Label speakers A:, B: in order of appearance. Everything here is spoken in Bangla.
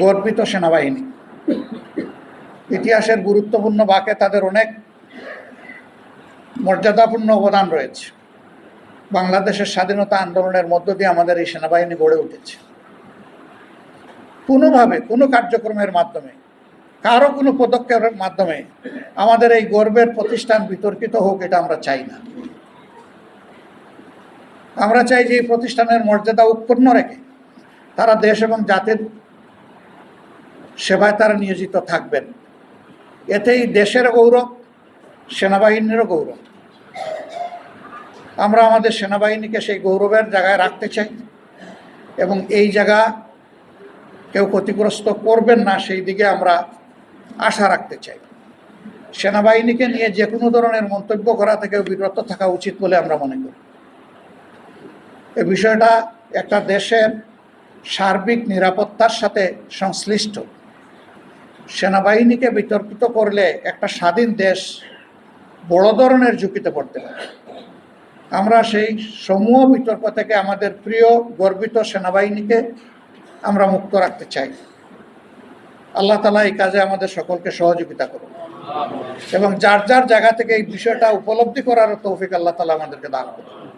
A: গর্বিত সেনাবাহিনী, ইতিহাসের গুরুত্বপূর্ণ বাঁকে তাদের অনেক মর্যাদাপূর্ণ অবদান রয়েছে। বাংলাদেশের স্বাধীনতা আন্দোলনের মধ্য দিয়ে আমাদের এই সেনাবাহিনী গড়ে উঠেছে। কোনোভাবে কোনো কার্যক্রমের মাধ্যমে, কারো কোনো পদক্ষেপের মাধ্যমে আমাদের এই গর্বের প্রতিষ্ঠান বিতর্কিত হোক, এটা আমরা চাই না। আমরা চাই যে এই প্রতিষ্ঠানের মর্যাদা উৎপন্ন রেখে তারা দেশ এবং জাতির সেবায় তারা নিয়োজিত থাকবেন। এতেই দেশের গৌরব, সেনাবাহিনীরও গৌরব। আমরা আমাদের সেনাবাহিনীকে সেই গৌরবের জায়গায় রাখতে চাই এবং এই জায়গা কেউ ক্ষতিগ্রস্ত করবেন না, সেই দিকে আমরা আশা রাখতে চাই। সেনাবাহিনীকে নিয়ে যে কোনো ধরনের মন্তব্য করা থেকেও বিরত থাকা উচিত বলে আমরা মনে করি। এই বিষয়টা একটা দেশের সার্বিক নিরাপত্তার সাথে সংশ্লিষ্ট। সেনাবাহিনীকে বিতর্কিত করলে একটা স্বাধীন দেশ বড় ধরনের ঝুঁকিতে পড়তে পারে। আমরা সেই সমূহ বিতর্ক থেকে আমাদের প্রিয় গর্বিত সেনাবাহিনীকে আমরা মুক্ত রাখতে চাই। আল্লাহ তাআলা এই কাজে আমাদের সকলকে সহযোগিতা করুন এবং যার যার জায়গা থেকে এই বিষয়টা উপলব্ধি করার তৌফিক আল্লাহ তাআলা আমাদেরকে দান করুন।